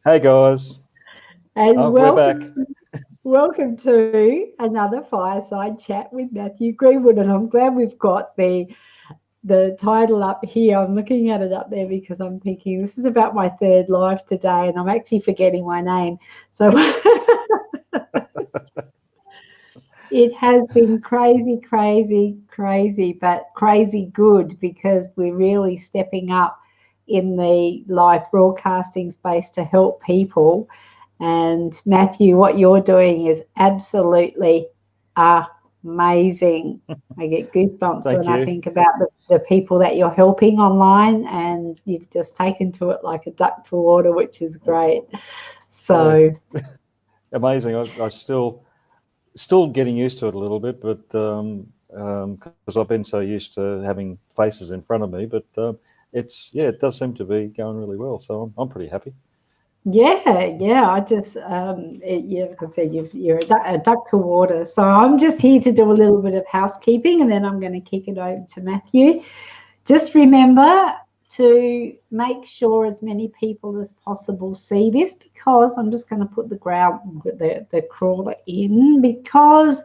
Hey guys, And we're back. welcome to another Fireside Chat with Matthew Greenwood. And I'm glad we've got the title up here. I'm looking at it up there because I'm thinking this is about my third life today, and I'm actually forgetting my name. So it has been crazy, but crazy good, because we're really stepping up in the live broadcasting space to help people. And Matthew, what you're doing is absolutely amazing. I get goosebumps I think about the people that you're helping online, and you've just taken to it like a duck to water, which is great. So amazing. I still getting used to it a little bit, but because I've been so used to having faces in front of me, but it does seem to be going really well. So I'm pretty happy. Yeah. I just, like I said, you're a duck to water. So I'm just here to do a little bit of housekeeping, and then I'm going to kick it over to Matthew. Just remember to make sure as many people as possible see this, because I'm just going to put the crawler in, because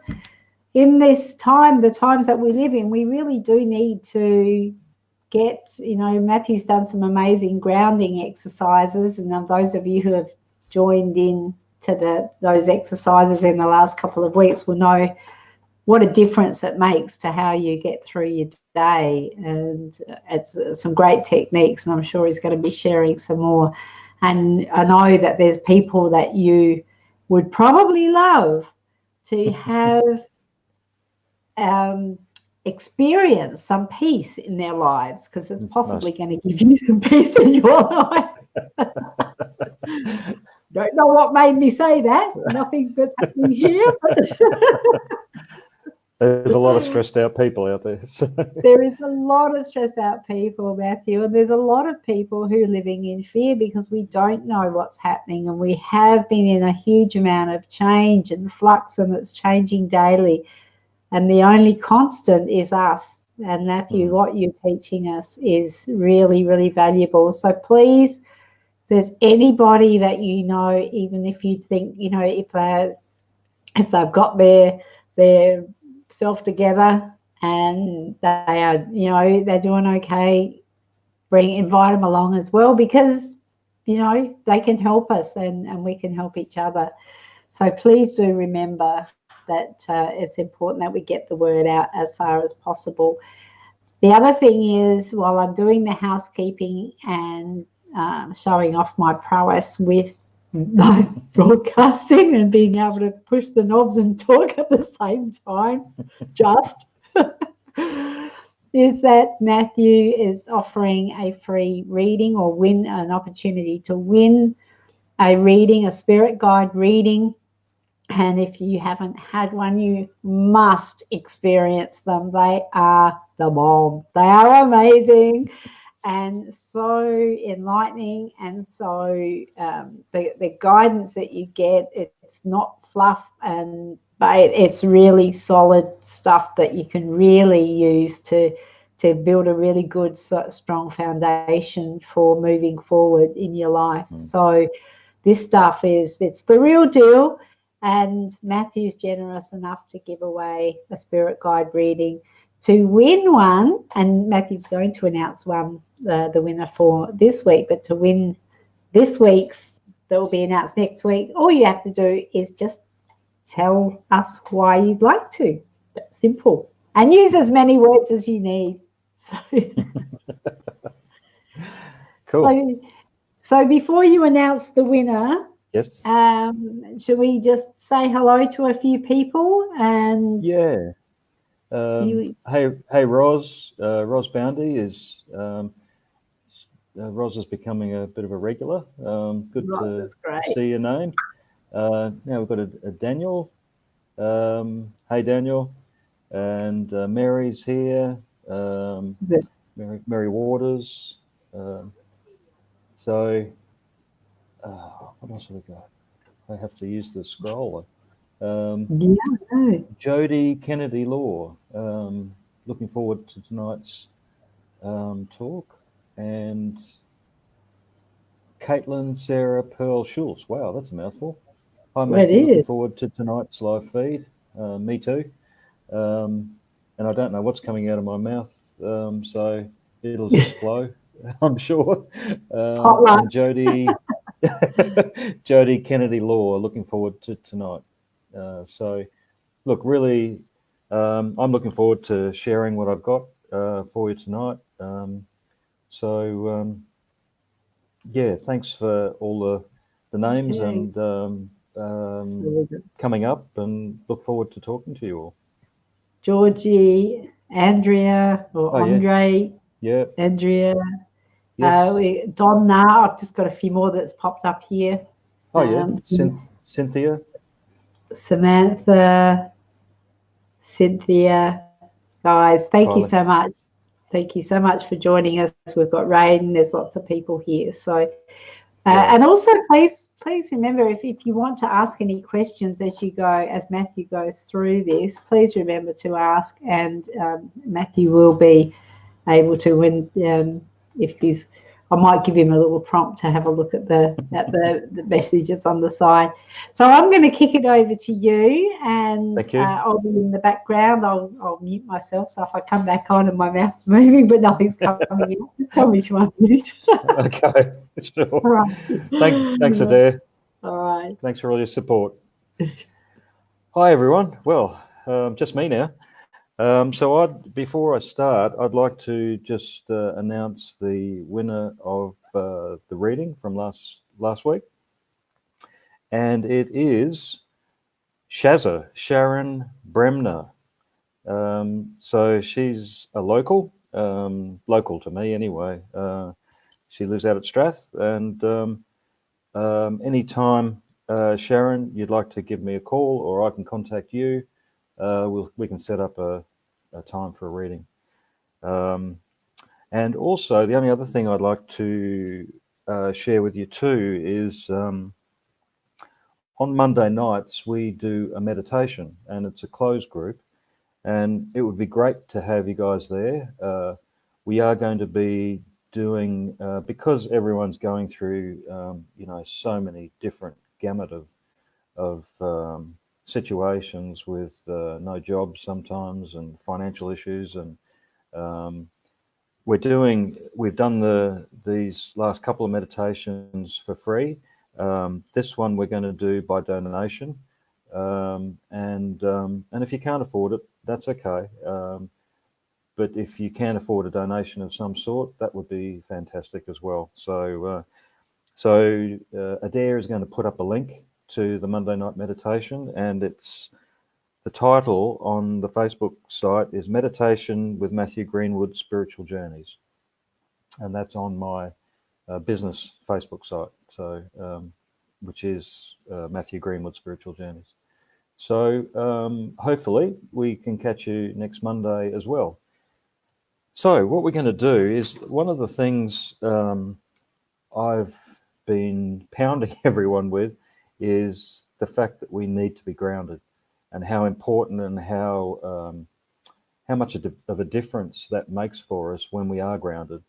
in this time, the times that we live in, we really do need to get, Matthew's done some amazing grounding exercises, and those of you who have joined in to those exercises in the last couple of weeks will know what a difference it makes to how you get through your day. And it's some great techniques, and I'm sure he's going to be sharing some more. And I know that there's people that you would probably love to have experience some peace in their lives, because it's possibly going to give you some peace in your life. Don't know what made me say that. Nothing that's happening here. There's a lot of stressed out people out there. So. There is a lot of stressed out people, Matthew, and there's a lot of people who are living in fear because we don't know what's happening, and we have been in a huge amount of change and flux, and it's changing daily. And the only constant is us. And Matthew, what you're teaching us is really, really valuable. So please, if there's anybody that you know, even if you think, if they've got their self together and they are, they're doing okay, invite them along as well, because, they can help us, and we can help each other. So please do remember that it's important that we get the word out as far as possible. The other thing is, while I'm doing the housekeeping and showing off my prowess with live broadcasting and being able to push the knobs and talk at the same time, is that Matthew is offering a free reading, or win an opportunity to win a reading, a spirit guide reading. And if you haven't had one, you must experience them. They are the bomb. They are amazing and so enlightening. And so the guidance that you get, it's not fluff, but it's really solid stuff that you can really use to build a really good, strong foundation for moving forward in your life. So this stuff it's the real deal. And Matthew's generous enough to give away a spirit guide reading. To win one, and Matthew's going to announce the winner for this week, but to win this week's, that will be announced next week, all you have to do is just tell us why you'd like to. That's simple. And use as many words as you need. Cool. So before you announce the winner, yes, should we just say hello to a few people? And hey, Roz Boundy is Roz is becoming a bit of a regular. Good to see your name. Now we've got a Daniel. Hey, Daniel, and Mary's here. Mary Waters. So what else have we got? I have to use the scroller. Jody Kennedy Law. Looking forward to tonight's talk. And Caitlin Sarah Pearl Schultz. Wow, that's a mouthful. Hi, It Matthew. Looking is. forward to tonight's live feed. Me too. And I don't know what's coming out of my mouth, so it'll just flow, I'm sure. Potluck. And Jody, Jody Kennedy Law, looking forward to tonight. So, look, really, I'm looking forward to sharing what I've got for you tonight. Yeah, thanks for all the names Okay. and coming up, and look forward to talking to you all. Georgie, Andrea, or Oh, yeah. Andre, Yeah. Andrea, Yes. Donna. I've just got a few more that's popped up here. Oh, yeah. Cynthia. Samantha, Cynthia, guys, thank you Kylie. so much. Thank you so much for joining us. We've got Raiden. There's lots of people here. So, and also, please remember, if you want to ask any questions as you go, as Matthew goes through this, please remember to ask, and Matthew will be able to, when if he's, I might give him a little prompt to have a look at the messages on the side. So I'm going to kick it over to you, and Thank you. I'll be in the background. I'll mute myself, so if I come back on and my mouth's moving but nothing's coming out, just tell me to unmute. Okay, sure. All right. Thanks, Adair. All right. Thanks for all your support. Hi, everyone. Well, just me now. So before I start, I'd like to just announce the winner of the reading from last week. And it is Shazza, Sharon Bremner. So she's a local to me anyway. She lives out at Strath, and anytime, Sharon, you'd like to give me a call, or I can contact you, we can set up a time for a reading. And also, the only other thing I'd like to share with you too is on Monday nights we do a meditation, and it's a closed group, and it would be great to have you guys there. We are going to be doing, because everyone's going through, so many different gamut of situations with no jobs sometimes, and financial issues, and we've done these last couple of meditations for free. This one we're going to do by donation, and if you can't afford it, that's okay. But if you can afford a donation of some sort, that would be fantastic as well. So Adair is going to put up a link to the Monday night meditation, and the title on the Facebook site is Meditation with Matthew Greenwood Spiritual Journeys, and that's on my business Facebook site, so which is Matthew Greenwood Spiritual Journeys. So hopefully we can catch you next Monday as well. So what we're going to do is, one of the things I've been pounding everyone with is the fact that we need to be grounded, and how important and how much of a difference that makes for us when we are grounded.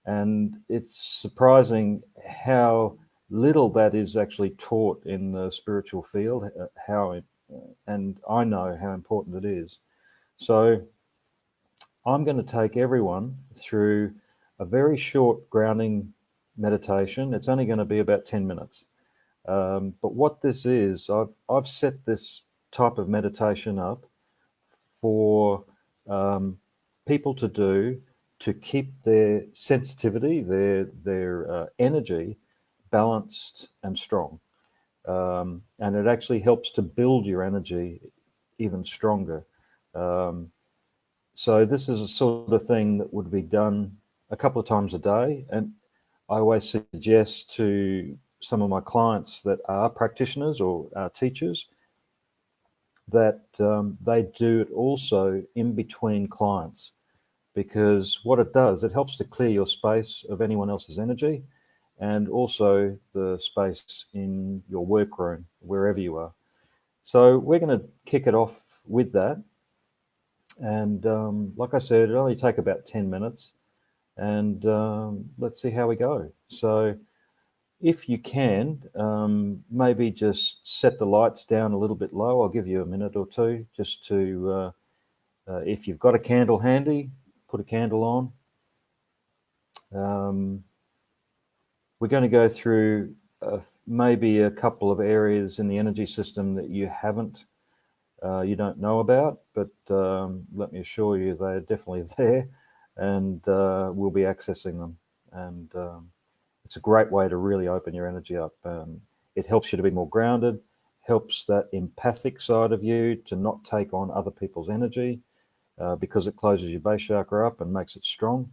And it's surprising how little that is actually taught in the spiritual field, and I know how important it is. So I'm going to take everyone through a very short grounding meditation. It's only going to be about 10 minutes. But what this is, I've set this type of meditation up for people to do to keep their sensitivity, their energy balanced and strong. And it actually helps to build your energy even stronger. So this is a sort of thing that would be done a couple of times a day. And I always suggest to some of my clients that are practitioners or are teachers that they do it also in between clients, because what it does, it helps to clear your space of anyone else's energy, and also the space in your workroom, wherever you are. So we're going to kick it off with that. And like I said, it'll only take about 10 minutes, and let's see how we go. So if you can, maybe just set the lights down a little bit low. I'll give you a minute or two just to, if you've got a candle handy, put a candle on. We're going to go through maybe a couple of areas in the energy system that you don't know about, but let me assure you they're definitely there, and we'll be accessing them. And it's a great way to really open your energy up. It helps you to be more grounded, helps that empathic side of you to not take on other people's energy, because it closes your base chakra up and makes it strong.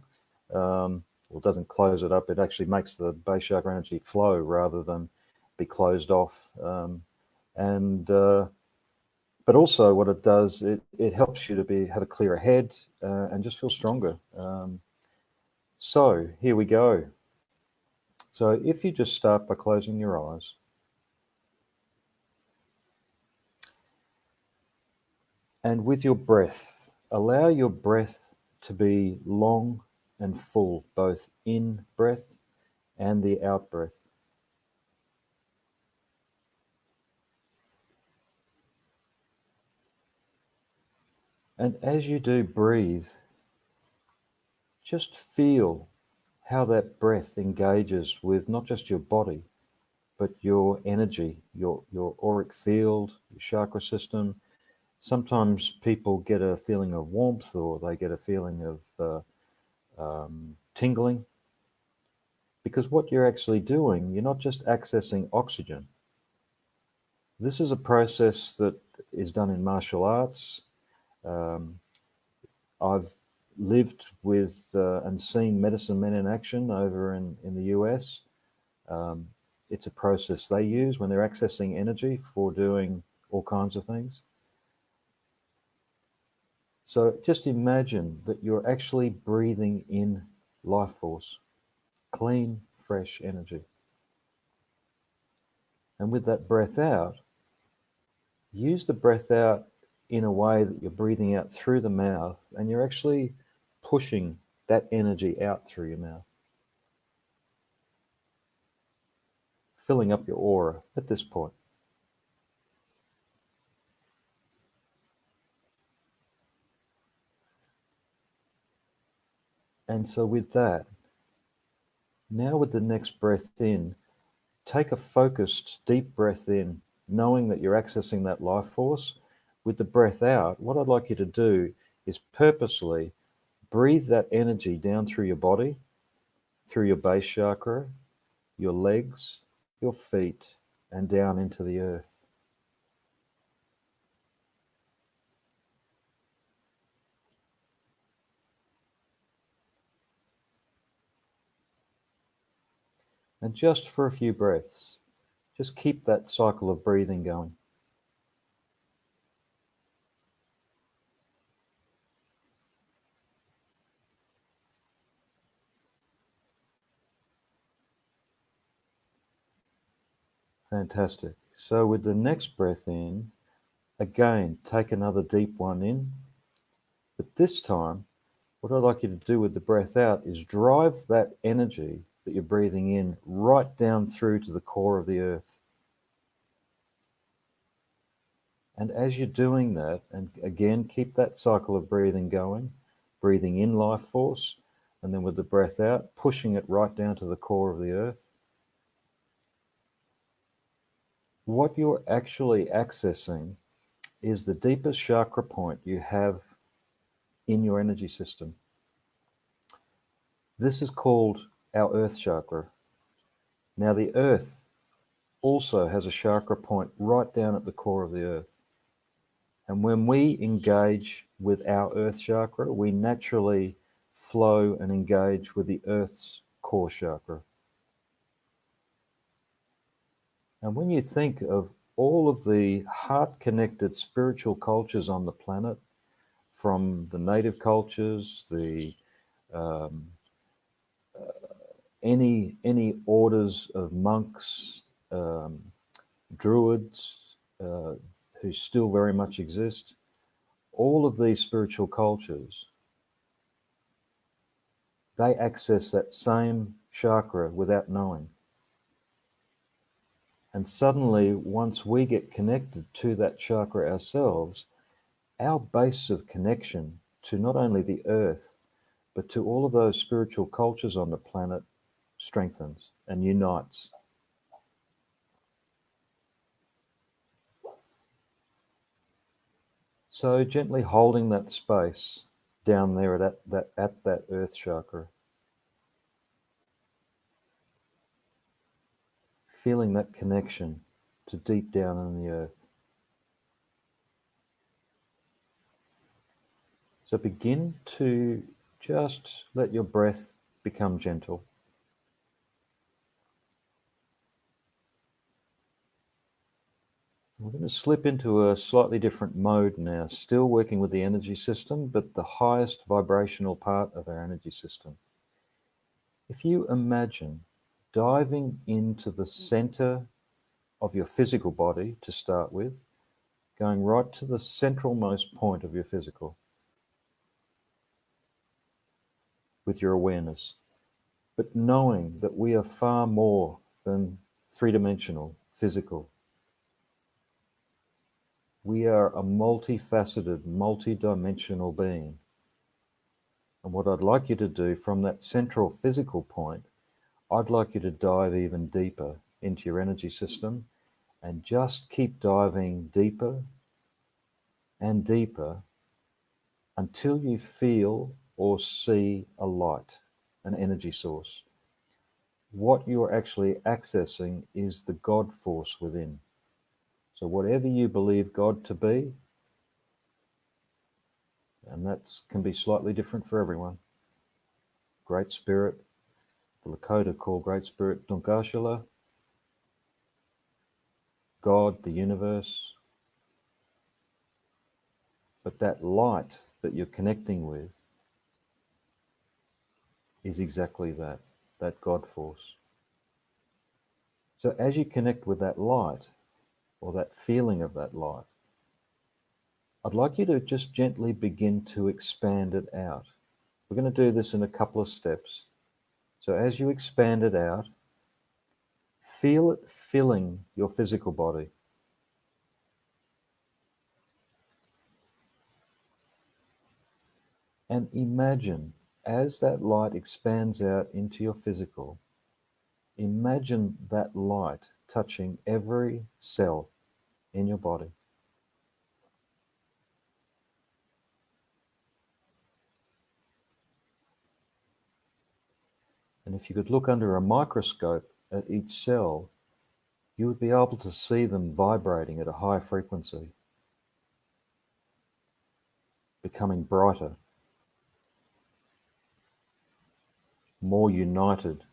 Well, it doesn't close it up, it actually makes the base chakra energy flow rather than be closed off. But also what it does, it helps you to have a clearer head and just feel stronger. So here we go. So if you just start by closing your eyes, and with your breath, allow your breath to be long and full, both in breath and the out breath. And as you do breathe, just feel how that breath engages with not just your body, but your energy, your auric field, your chakra system. Sometimes people get a feeling of warmth, or they get a feeling of tingling, because what you're actually doing, you're not just accessing oxygen. This is a process that is done in martial arts. I've lived with and seen medicine men in action over in the US. It's a process they use when they're accessing energy for doing all kinds of things. So just imagine that you're actually breathing in life force, clean, fresh energy. And with that breath out, use the breath out in a way that you're breathing out through the mouth, and you're actually pushing that energy out through your mouth, filling up your aura at this point. And so with that, now with the next breath in, take a focused, deep breath in, knowing that you're accessing that life force. With the breath out, what I'd like you to do is purposely breathe that energy down through your body, through your base chakra, your legs, your feet, and down into the earth. And just for a few breaths, just keep that cycle of breathing going. Fantastic. So with the next breath in, again, take another deep one in. But this time, what I'd like you to do with the breath out is drive that energy that you're breathing in right down through to the core of the earth. And as you're doing that, and again, keep that cycle of breathing going, breathing in life force, and then with the breath out, pushing it right down to the core of the earth. What you're actually accessing is the deepest chakra point you have in your energy system. This is called our earth chakra. Now, the earth also has a chakra point right down at the core of the earth. And when we engage with our earth chakra, we naturally flow and engage with the earth's core chakra. And when you think of all of the heart-connected spiritual cultures on the planet, from the native cultures, any orders of monks, druids, who still very much exist, all of these spiritual cultures, they access that same chakra without knowing. And suddenly, once we get connected to that chakra ourselves, our base of connection to not only the earth, but to all of those spiritual cultures on the planet strengthens and unites. So gently holding that space down there at that earth chakra, feeling that connection to deep down in the earth. So begin to just let your breath become gentle. We're going to slip into a slightly different mode now, still working with the energy system, but the highest vibrational part of our energy system. If you imagine diving into the center of your physical body to start with, going right to the centralmost point of your physical with your awareness, but knowing that we are far more than three-dimensional, physical. We are a multifaceted, multi-dimensional being. And what I'd like you to do from that central physical point, I'd like you to dive even deeper into your energy system and just keep diving deeper and deeper until you feel or see a light, an energy source. What you're actually accessing is the God force within. So whatever you believe God to be, and that can be slightly different for everyone. Great Spirit, the Lakota call Great Spirit Dunkashala, God, the universe. But that light that you're connecting with is exactly that God force. So as you connect with that light, or that feeling of that light, I'd like you to just gently begin to expand it out. We're going to do this in a couple of steps. So as you expand it out, feel it filling your physical body. And imagine, as that light expands out into your physical, imagine that light touching every cell in your body. And if you could look under a microscope at each cell, you would be able to see them vibrating at a high frequency, becoming brighter, more united.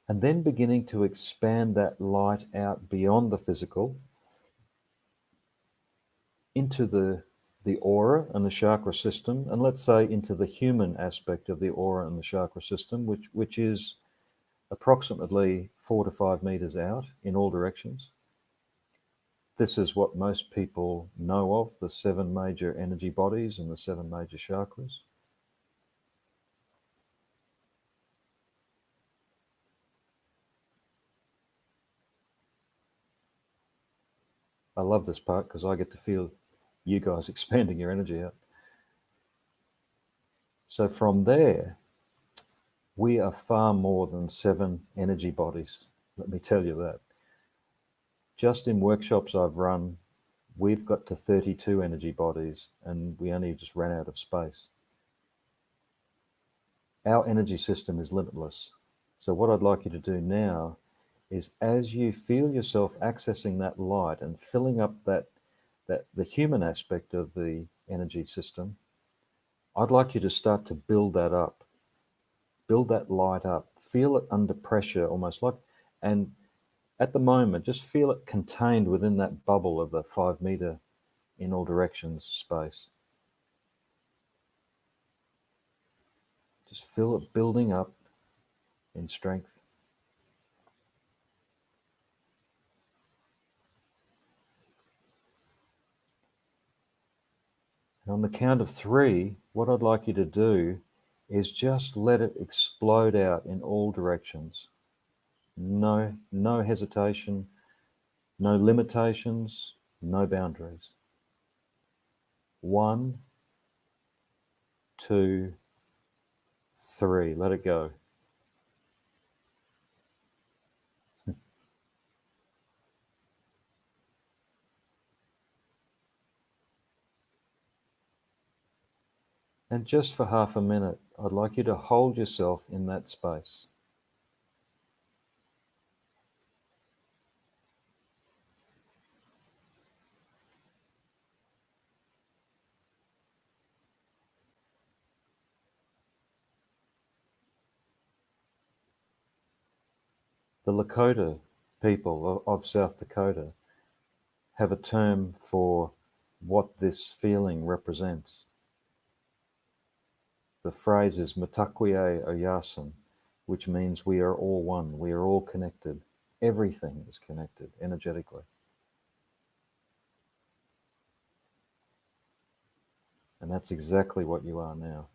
And then beginning to expand that light out beyond the physical into the aura and the chakra system, and let's say into the human aspect of the aura and the chakra system, which is approximately 4 to 5 meters out in all directions. This is what most people know of, the 7 major energy bodies and the 7 major chakras. I love this part because I get to feel you guys expanding your energy out. So from there, we are far more than 7 energy bodies. Let me tell you that. Just in workshops I've run, we've got to 32 energy bodies and we only just ran out of space. Our energy system is limitless. So what I'd like you to do now is, as you feel yourself accessing that light and filling up that the human aspect of the energy system, I'd like you to start to build that up. Build that light up. Feel it under pressure, almost like, and at the moment, just feel it contained within that bubble of the 5 meter in all directions space. Just feel it building up in strength. And on the count of 3, what I'd like you to do is just let it explode out in all directions. No hesitation, no limitations, no boundaries. 1, 2, 3. Let it go. And just for half a minute, I'd like you to hold yourself in that space. The Lakota people of South Dakota have a term for what this feeling represents. The phrase is Matakwie Oyasin, which means we are all one, we are all connected. Everything is connected energetically. And that's exactly what you are now,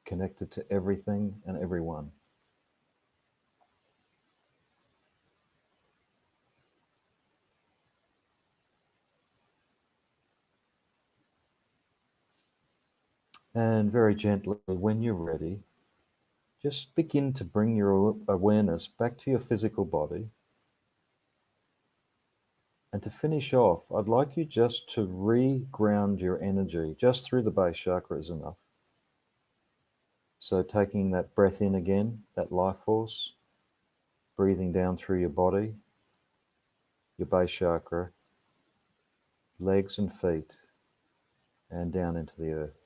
connected to everything and everyone. And very gently, when you're ready, just begin to bring your awareness back to your physical body. And to finish off, I'd like you just to re-ground your energy. Just through the base chakra is enough. So taking that breath in again, that life force, breathing down through your body, your base chakra, legs and feet, and down into the earth.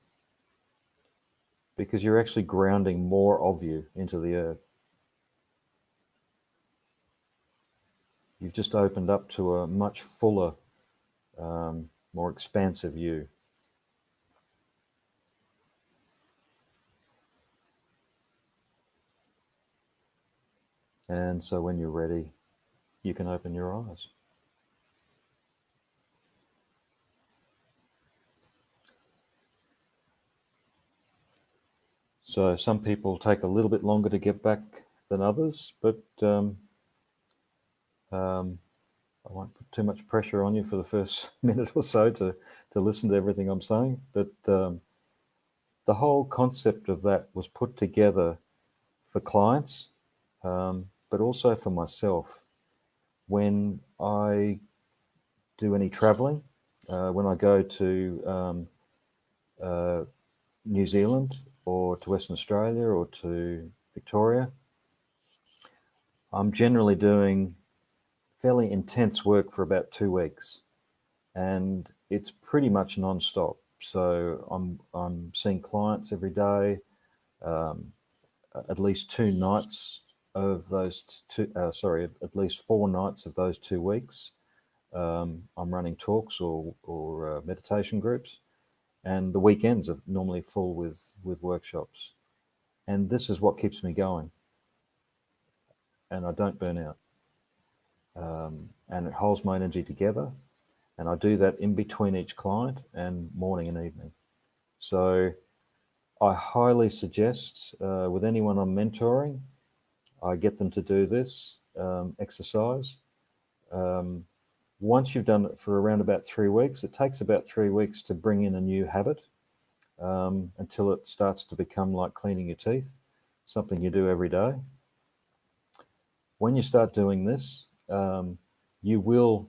Because you're actually grounding more of you into the earth. You've just opened up to a much fuller, more expansive you. And so when you're ready, you can open your eyes. So some people take a little bit longer to get back than others, but I won't put too much pressure on you for the first minute or so to listen to everything I'm saying. But the whole concept of that was put together for clients, but also for myself. When I do any traveling, when I go to New Zealand or to Western Australia or to Victoria, I'm generally doing fairly intense work for about 2 weeks, and it's pretty much non-stop. So I'm seeing clients every day, at least 2 nights of those at least 4 nights of those 2 weeks. I'm running talks or meditation groups, and the weekends are normally full with workshops. And this is what keeps me going, and I don't burn out. And it holds my energy together, and I do that in between each client and morning and evening. So I highly suggest with anyone I'm mentoring, I get them to do this exercise. Once you've done it for around about 3 weeks, it takes about 3 weeks to bring in a new habit until it starts to become like cleaning your teeth, something you do every day. When you start doing this, you will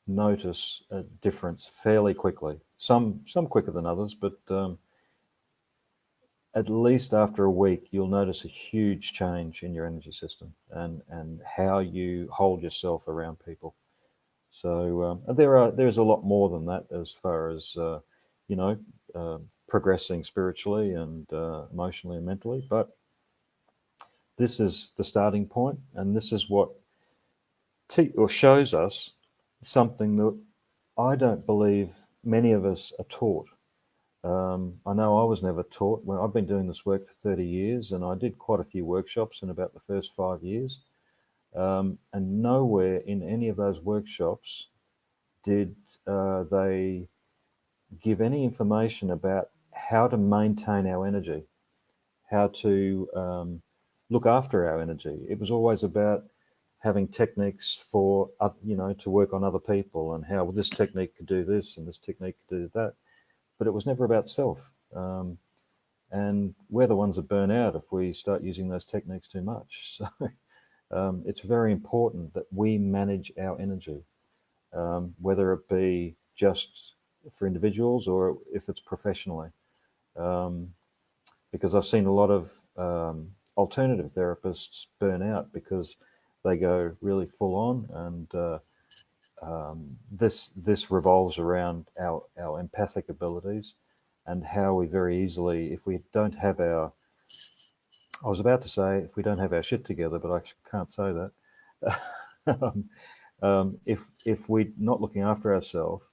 notice a difference fairly quickly. Some quicker than others, but at least after a week, you'll notice a huge change in your energy system and how you hold yourself around people. So there's a lot more than that as far as progressing spiritually and emotionally and mentally. But this is the starting point, and this is what shows us something that I don't believe many of us are taught. I know I was never taught. Well, I've been doing this work for 30 years, and I did quite a few workshops in about the first 5 years. And nowhere in any of those workshops did they give any information about how to maintain our energy. how to look after our energy. It was always about having techniques for, to work on other people, and how this technique could do this and this technique could do that. But it was never about self. And we're the ones that burn out if we start using those techniques too much. So it's very important that we manage our energy, whether it be just for individuals or if it's professionally. Because I've seen a lot of alternative therapists burn out because they go really full on, and this revolves around our empathic abilities and how we very easily, if we don't have our, I was about to say if we don't have our shit together, but I can't say that. If we're not looking after ourselves,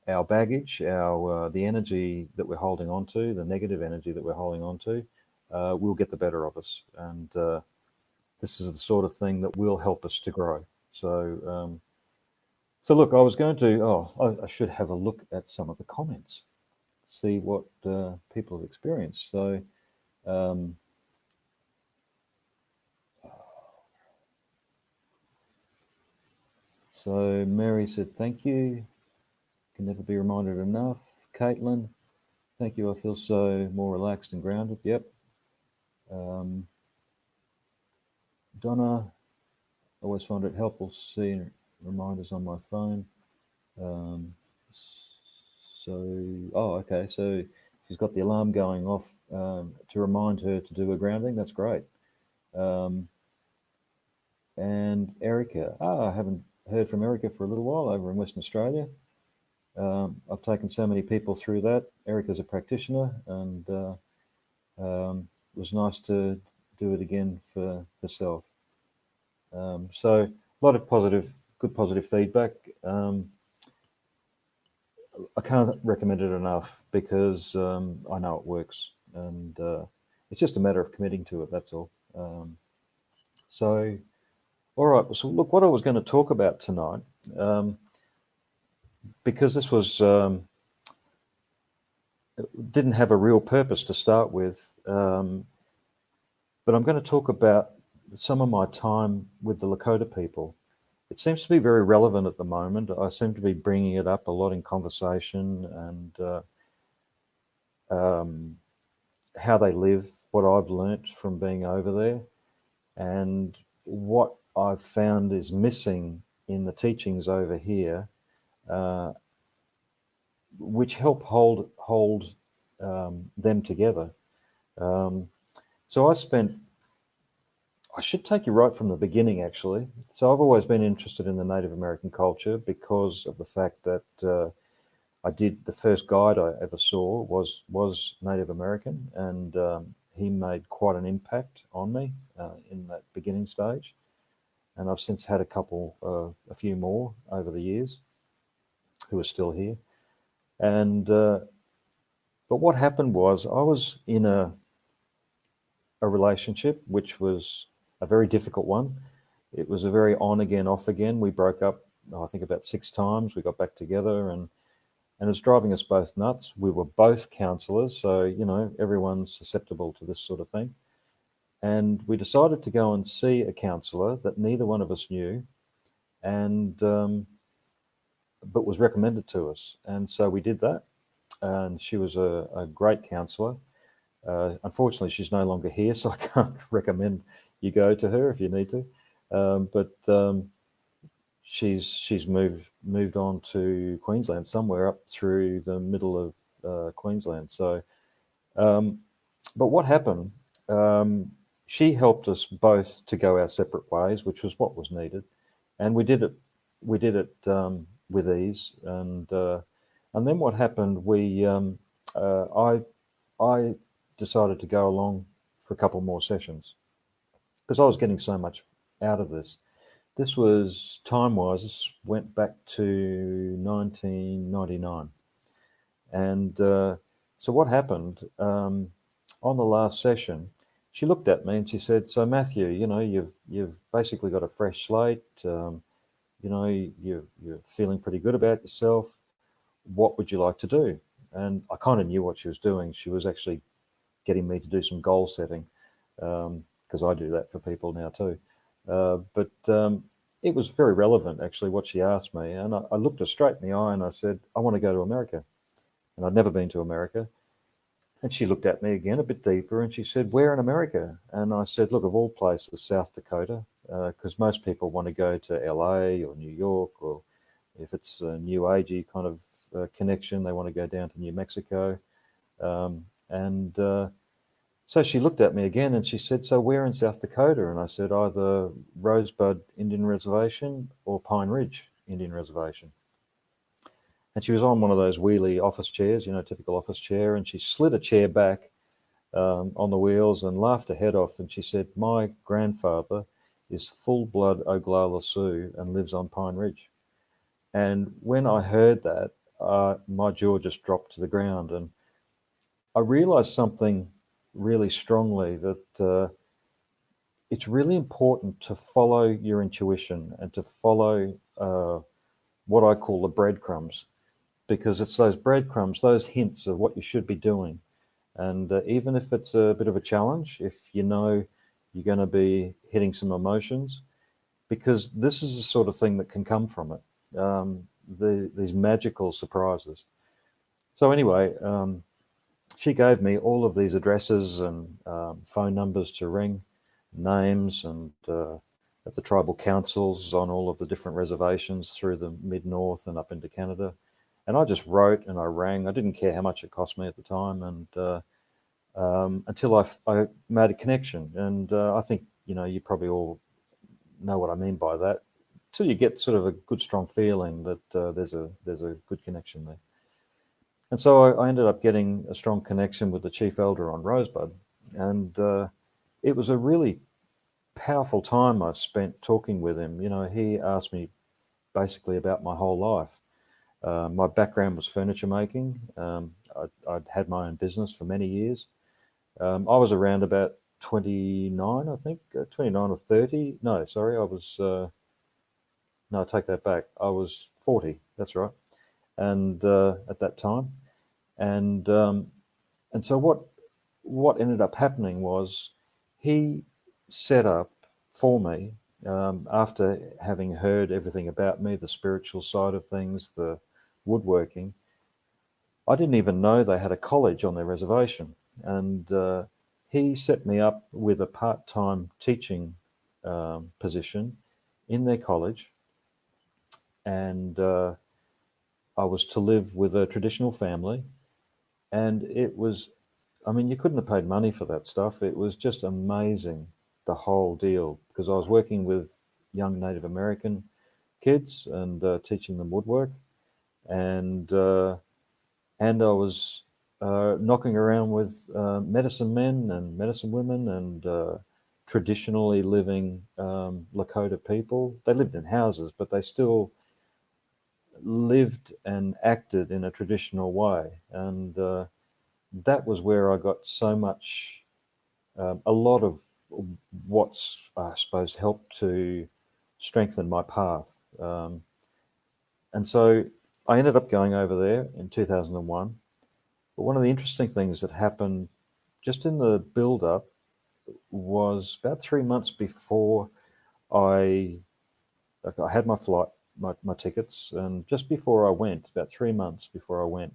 our baggage, the energy that we're holding on to, the negative energy that we're holding on to, will get the better of us. And this is the sort of thing that will help us to grow. So, look, I was going to, I should have a look at some of the comments, see what people have experienced. So, Mary said, thank you. Can never be reminded enough. Caitlin, thank you. I feel so more relaxed and grounded. Yep. Donna, always find it helpful to see reminders on my phone. Okay. So she's got the alarm going off to remind her to do her grounding. That's great. And Erica, I haven't heard from Erica for a little while over in Western Australia. I've taken so many people through that. Erica's a practitioner, and it was nice to do it again for herself. So a lot of good positive feedback. I can't recommend it enough because I know it works, and it's just a matter of committing to it. That's all. So, all right. So, look, what I was going to talk about tonight, because this was didn't have a real purpose to start with, but I'm going to talk about some of my time with the Lakota people. It seems to be very relevant at the moment. I seem to be bringing it up a lot in conversation, and how they live, what I've learnt from being over there, and what I've found is missing in the teachings over here, which help hold them together. So I should take you right from the beginning, actually. So I've always been interested in the Native American culture because of the fact that the first guide I ever saw was Native American, and he made quite an impact on me in that beginning stage. And I've since had a few more over the years who are still here. And but what happened was I was in a relationship which was a very difficult one. It was a very on again, off again. We broke up, I think, about 6 times. We got back together, and it's driving us both nuts. We were both counselors, so everyone's susceptible to this sort of thing. And we decided to go and see a counselor that neither one of us knew, and but was recommended to us. And so we did that, and she was a great counselor. Unfortunately, she's no longer here, so I can't recommend you go to her if you need to. But she's moved on to Queensland, somewhere up through the middle of Queensland. So, but what happened? She helped us both to go our separate ways, which was what was needed, and we did it with ease. And then what happened? I decided to go along for a couple more sessions because I was getting so much out of this. This was time-wise, this went back to 1999. And so what happened, on the last session, she looked at me and she said, so Matthew, you've basically got a fresh slate, you're feeling pretty good about yourself. What would you like to do? And I kind of knew what she was doing. She was actually getting me to do some goal setting, because I do that for people now too. But it was very relevant, actually, what she asked me. And I looked her straight in the eye and I said, I want to go to America. And I'd never been to America. And she looked at me again a bit deeper and she said, where in America? And I said, look, of all places, South Dakota, because most people want to go to LA or New York, or if it's a new agey kind of connection, they want to go down to New Mexico. So she looked at me again and she said, so where in South Dakota? And I said, either Rosebud Indian Reservation or Pine Ridge Indian Reservation. And she was on one of those wheelie office chairs, typical office chair, and she slid a chair back on the wheels and laughed her head off. And she said, my grandfather is full-blood Oglala Sioux and lives on Pine Ridge. And when I heard that, my jaw just dropped to the ground. And I realized something really strongly, that it's really important to follow your intuition and to follow what I call the breadcrumbs, because it's those breadcrumbs, those hints of what you should be doing. And even if it's a bit of a challenge, if you know you're going to be hitting some emotions, because this is the sort of thing that can come from it, these magical surprises. So anyway, she gave me all of these addresses and phone numbers to ring, names, and at the tribal councils on all of the different reservations through the mid-north and up into Canada. And I just wrote and I rang. I didn't care how much it cost me at the time, and until I made a connection. And I think, you probably all know what I mean by that, till you get sort of a good, strong feeling that there's a good connection there. And so I ended up getting a strong connection with the chief elder on Rosebud. And it was a really powerful time I spent talking with him. He asked me basically about my whole life. My background was furniture making. I'd had my own business for many years. I was around about 29, I think, 29 or 30. No, sorry, I was, no, I take that back. I was 40, that's right. And at that time. And so what ended up happening was he set up for me, after having heard everything about me, the spiritual side of things, the woodworking. I didn't even know they had a college on their reservation. And he set me up with a part-time teaching position in their college. And I was to live with a traditional family. And it was, you couldn't have paid money for that stuff. It was just amazing, the whole deal, because I was working with young Native American kids and teaching them woodwork. And I was knocking around with medicine men and medicine women and traditionally living Lakota people. They lived in houses, but they still lived and acted in a traditional way. And that was where I got so much, a lot of what's, I suppose, helped to strengthen my path. And so I ended up going over there in 2001. But one of the interesting things that happened just in the build-up was about 3 months before I had my flight, my tickets, and just before I went, about 3 months before I went,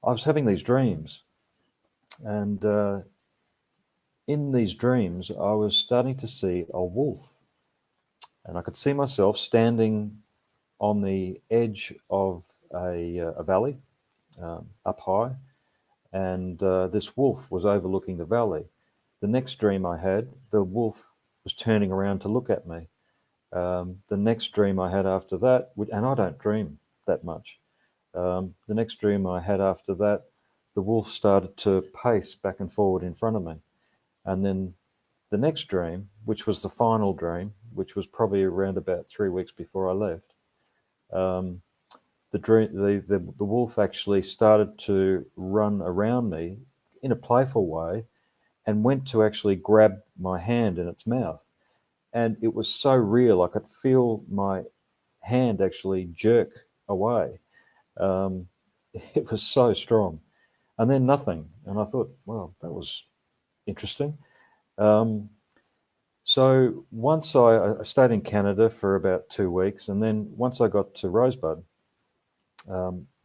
I was having these dreams. And in these dreams, I was starting to see a wolf. And I could see myself standing on the edge of a valley, up high. And this wolf was overlooking the valley. The next dream I had, the wolf was turning around to look at me. The next dream I had after that, and I don't dream that much. The next dream I had after that, the wolf started to pace back and forward in front of me. And then the next dream, which was the final dream, which was probably around about 3 weeks before I left, the wolf actually started to run around me in a playful way and went to actually grab my hand in its mouth. And it was so real, I could feel my hand actually jerk away. It was so strong. And then nothing. And I thought, well, that was interesting. So once I stayed in Canada for about 2 weeks, and then once I got to Rosebud,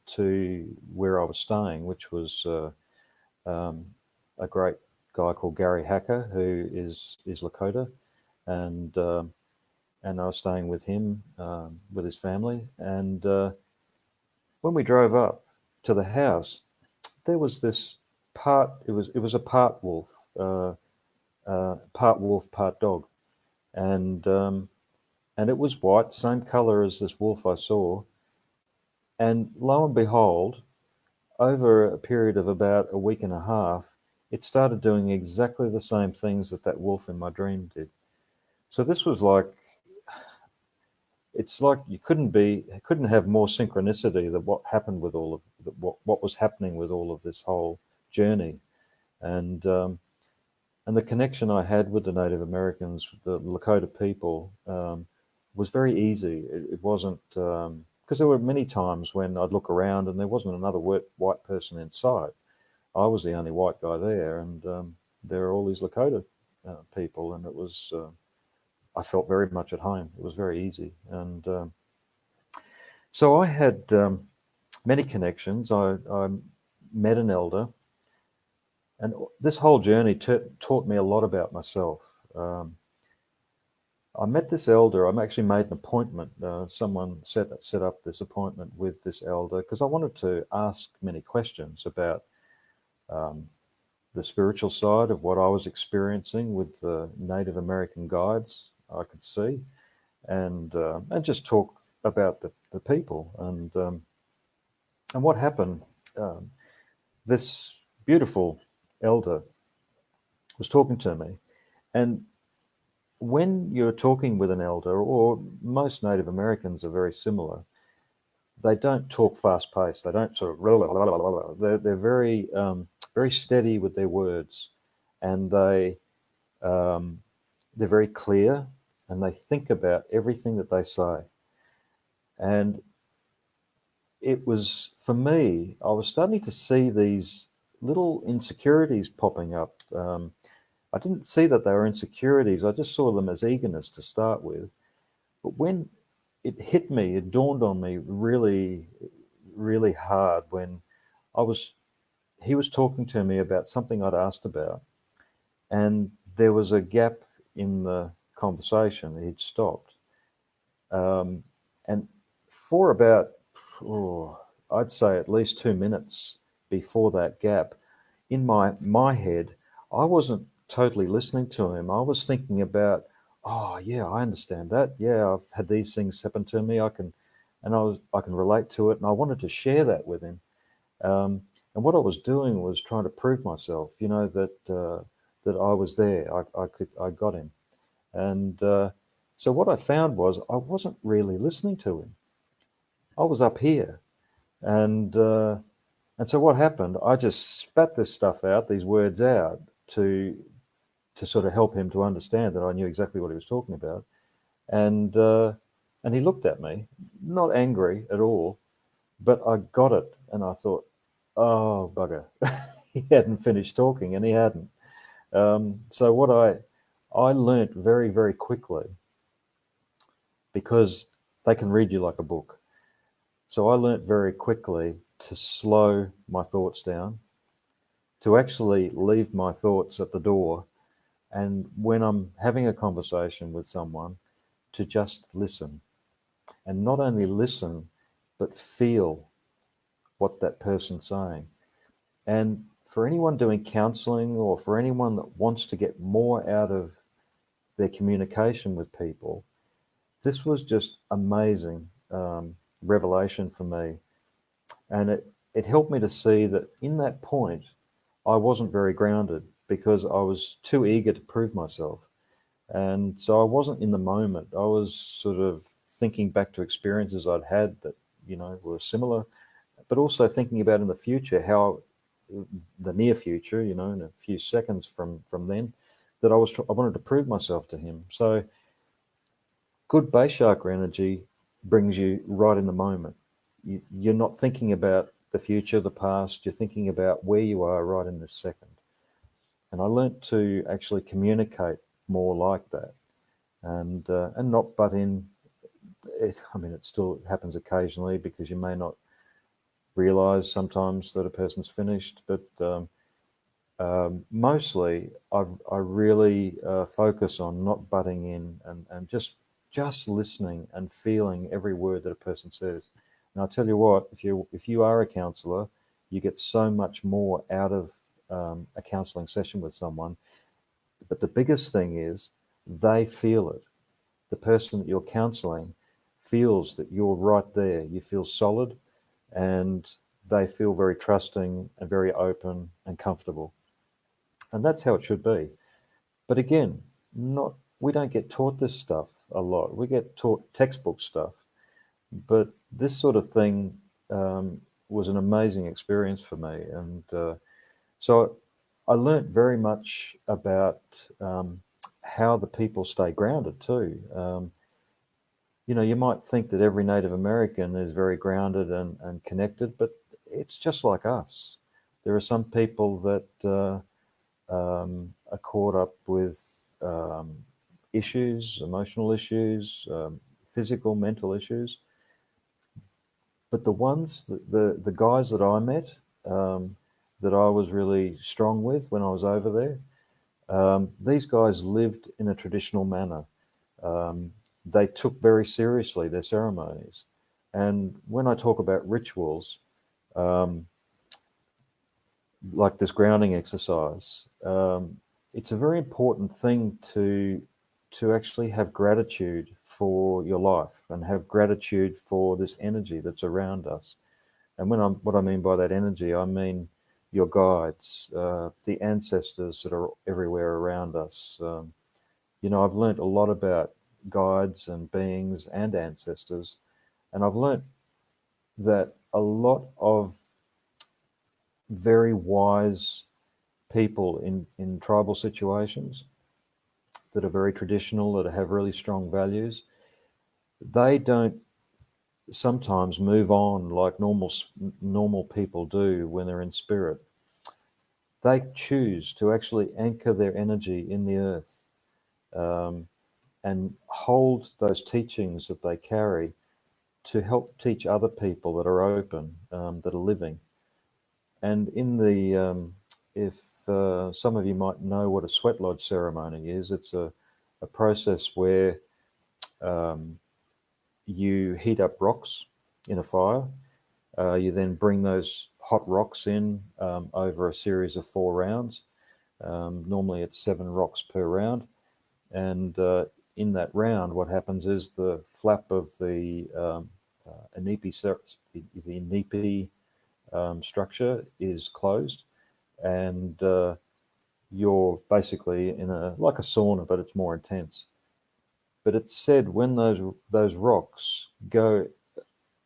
to where I was staying, which was a great guy called Gary Hacker, who is Lakota, and I was staying with him, with his family. And when we drove up to the house, there was this part. It was a part wolf, part dog, and it was white, same color as this wolf I saw. And lo and behold, over a period of about a week and a half, it started doing exactly the same things that wolf in my dream did. So this was like, it's like you couldn't have more synchronicity than what happened with all of what was happening with all of this whole journey, and the connection I had with the Native Americans, the Lakota people, was very easy. It wasn't, because there were many times when I'd look around and there wasn't another white person in sight. I was the only white guy there, and there were all these Lakota people, and it was. I felt very much at home. It was very easy, and so I had many connections. I met an elder, and this whole journey taught me a lot about myself. I met this elder. I actually made an appointment. Someone set up this appointment with this elder because I wanted to ask many questions about the spiritual side of what I was experiencing with the Native American guides I could see, and just talk about the people and what happened. This beautiful elder was talking to me, and when you're talking with an elder, or most Native Americans are very similar, they don't talk fast paced. They don't sort of blah, blah, blah, blah, blah. They're very very steady with their words, and they're very clear, and they think about everything that they say. And it was, for me, I was starting to see these little insecurities popping up. I didn't see that they were insecurities. I just saw them as eagerness to start with. But when it hit me, it dawned on me really, really hard when he was talking to me about something I'd asked about, and there was a gap in the conversation. He'd stopped, and for about, I'd say at least 2 minutes before that gap, in my head, I wasn't totally listening to him. I was thinking about, oh yeah, I understand that. Yeah, I've had these things happen to me. I can relate to it, and I wanted to share that with him. And what I was doing was trying to prove myself, that I was there. I got him, and so what I found was I wasn't really listening to him. I was up here, and so what happened? I just spat this stuff out, these words out, to sort of help him to understand that I knew exactly what he was talking about, and he looked at me, not angry at all, but I got it, and I thought, oh bugger, he hadn't finished talking, and he hadn't. So what I learnt very, very quickly, because they can read you like a book. So I learnt very quickly to slow my thoughts down, to actually leave my thoughts at the door, and when I'm having a conversation with someone, to just listen. And not only listen, but feel what that person's saying. And for anyone doing counseling, or for anyone that wants to get more out of their communication with people, this was just amazing revelation for me. And it helped me to see that in that point, I wasn't very grounded because I was too eager to prove myself. And so I wasn't in the moment. I was sort of thinking back to experiences I'd had that, were similar, but also thinking about in the future, how the near future, in a few seconds from then, that I wanted to prove myself to him. So good base chakra energy brings you right in the moment. You're not thinking about the future, the past. You're thinking about where you are right in this second. And I learnt to actually communicate more like that, and not butt in. I mean, it still happens occasionally because you may not realize sometimes that a person's finished, but mostly I really focus on not butting in, and just listening and feeling every word that a person says. And I'll tell you what, if you are a counsellor, you get so much more out of a counselling session with someone. But the biggest thing is they feel it. The person that you're counselling feels that you're right there. You feel solid, and they feel very trusting and very open and comfortable. And that's how it should be. But again, we don't get taught this stuff a lot. We get taught textbook stuff. But this sort of thing was an amazing experience for me. And so I learnt very much about how the people stay grounded too. You might think that every Native American is very grounded and connected, but it's just like us. There are some people that are caught up with issues, emotional issues, physical, mental issues. But the guys that I met, that I was really strong with when I was over there, these guys lived in a traditional manner. They took very seriously their ceremonies. And when I talk about rituals, like this grounding exercise, it's a very important thing to actually have gratitude for your life and have gratitude for this energy that's around us. And what I mean by that energy, I mean your guides, the ancestors that are everywhere around us. I've learnt a lot about guides and beings and ancestors, and I've learnt that a lot of very wise people in tribal situations that are very traditional, that have really strong values, they don't sometimes move on like normal people do when they're in spirit. They choose to actually anchor their energy in the earth, and hold those teachings that they carry to help teach other people that are open, that are living. And if some of you might know what a sweat lodge ceremony is, it's a process where you heat up rocks in a fire. You then bring those hot rocks in over a series of 4 rounds. Normally it's 7 rocks per round. And in that round, what happens is the flap of the inipi structure is closed, and you're basically in like a sauna, but it's more intense. But it's said when those rocks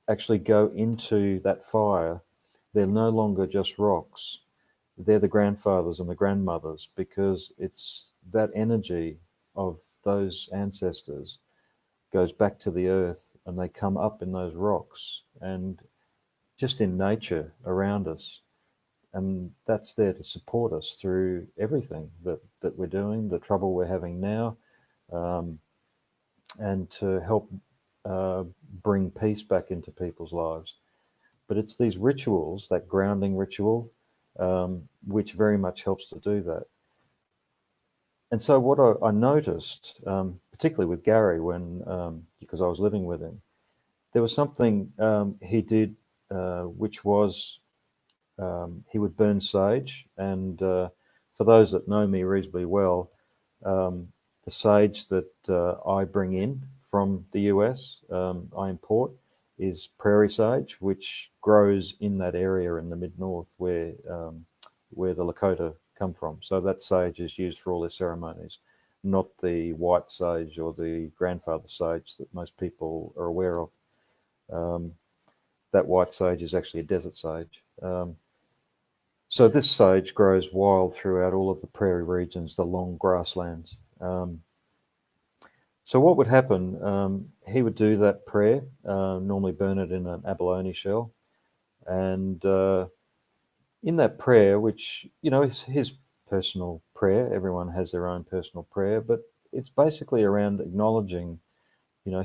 actually go into that fire, they're no longer just rocks. They're the grandfathers and the grandmothers, because it's that energy of those ancestors goes back to the earth, and they come up in those rocks and just in nature around us. And that's there to support us through everything that we're doing, the trouble we're having now, and to help bring peace back into people's lives. But it's these rituals, that grounding ritual, which very much helps to do that. And so what I noticed, particularly with Gary, because I was living with him, there was something he did, which was he would burn sage. And for those that know me reasonably well, the sage that I bring in from the US, I import, is prairie sage, which grows in that area in the mid-north where the Lakota come from. So that sage is used for all their ceremonies, not the white sage or the grandfather sage that most people are aware of. That white sage is actually a desert sage. So this sage grows wild throughout all of the prairie regions, the long grasslands. So what would happen, he would do that prayer, normally burn it in an abalone shell, And in that prayer, which, is his personal prayer, everyone has their own personal prayer, but it's basically around acknowledging,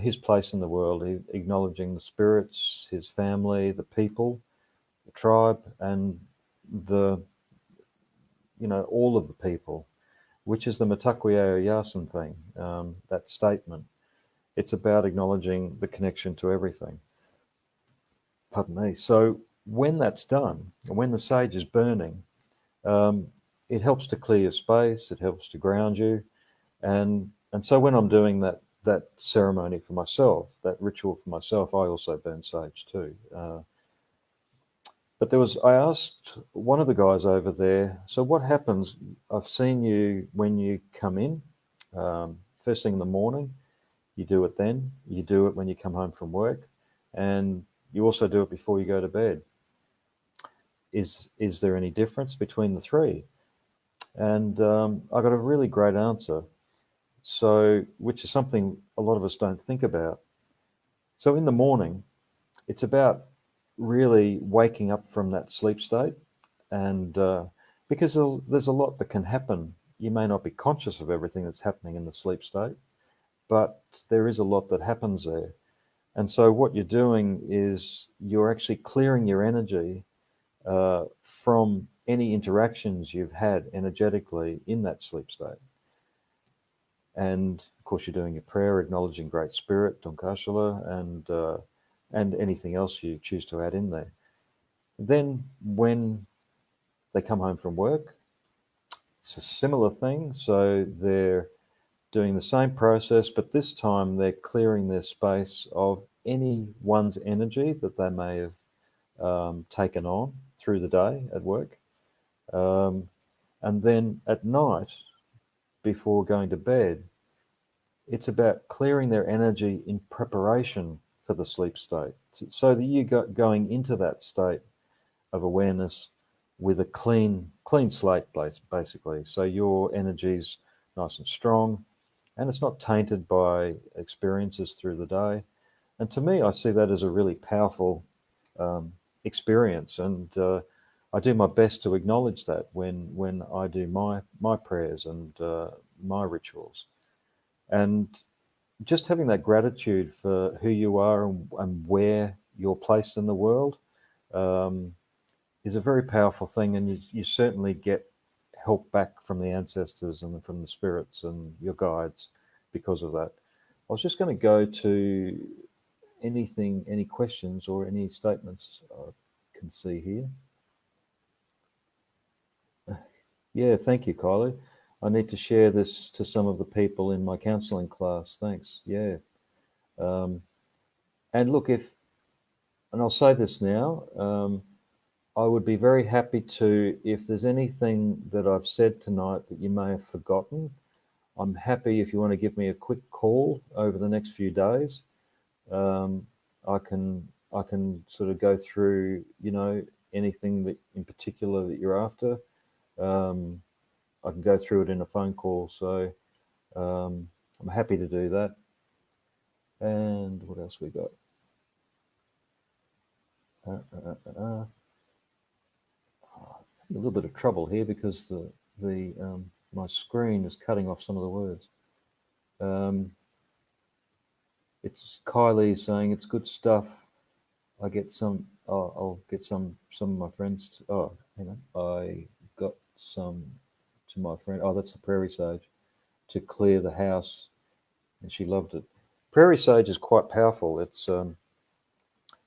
his place in the world, acknowledging the spirits, his family, the people, the tribe, and all of the people, which is the Mitakuye Yasin thing, that statement. It's about acknowledging the connection to everything. Pardon me. So when that's done, when the sage is burning, it helps to clear your space. It helps to ground you, and so when I'm doing that ceremony for myself, that ritual for myself, I also burn sage too. But I asked one of the guys over there, so what happens? I've seen you when you come in, first thing in the morning. You do it then. You do it when you come home from work, and you also do it before you go to bed. Is there any difference between the three? And I got a really great answer. So, which is something a lot of us don't think about. So in the morning, it's about really waking up from that sleep state, and because there's a lot that can happen. You may not be conscious of everything that's happening in the sleep state, but there is a lot that happens there. And so what you're doing is you're actually clearing your energy from any interactions you've had energetically in that sleep state. And of course, you're doing your prayer, acknowledging Great Spirit, Tonkashala, and anything else you choose to add in there. Then when they come home from work, it's a similar thing. So they're doing the same process, but this time they're clearing their space of anyone's energy that they may have taken on through the day at work. And then at night, before going to bed, it's about clearing their energy in preparation for the sleep state, so that you going into that state of awareness with a clean slate, basically. So your energy's nice and strong, and it's not tainted by experiences through the day. And to me, I see that as a really powerful experience, and I do my best to acknowledge that when I do my prayers and my rituals. And just having that gratitude for who you are and where you're placed in the world is a very powerful thing, and you certainly get help back from the ancestors and from the spirits and your guides because of that. I was just going to go to any questions or any statements I can see here. Yeah, thank you, Kylie. I need to share this to some of the people in my counselling class. Thanks. Yeah. And look, and I'll say this now, I would be very happy to, if there's anything that I've said tonight that you may have forgotten, I'm happy if you want to give me a quick call over the next few days. I can sort of go through, anything that in particular that you're after. I can go through it in a phone call. So I'm happy to do that. And what else we got? A little bit of trouble here because my screen is cutting off some of the words. It's Kylie saying it's good stuff. I get some. I'll get some of my friends. I got some to my friend. Oh, that's the prairie sage to clear the house, and she loved it. Prairie sage is quite powerful. It's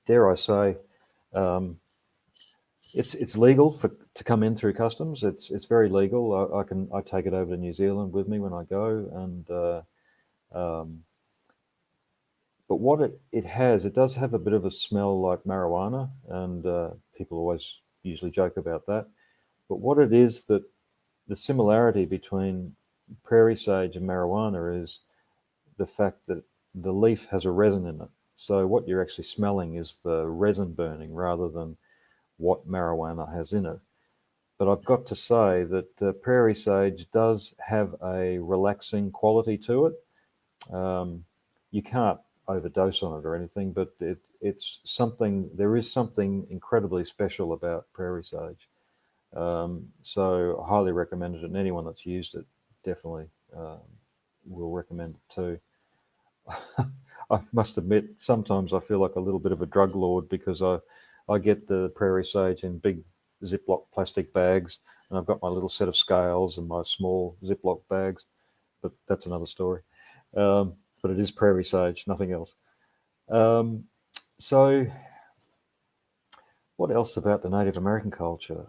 dare I say, it's legal to come in through customs. It's very legal. I take it over to New Zealand with me when I go, and but what it does have a bit of a smell like marijuana, and people always usually joke about that. But what it is, that the similarity between prairie sage and marijuana is the fact that the leaf has a resin in it. So what you're actually smelling is the resin burning rather than what marijuana has in it. But I've got to say that prairie sage does have a relaxing quality to it. You can't overdose on it or anything, but it's something. There is something incredibly special about prairie sage. So I highly recommend it, and anyone that's used it definitely will recommend it too. I must admit, sometimes I feel like a little bit of a drug lord because I get the prairie sage in big Ziploc plastic bags, and I've got my little set of scales and my small Ziploc bags, but that's another story. But it is prairie sage, nothing else. So what else about the Native American culture?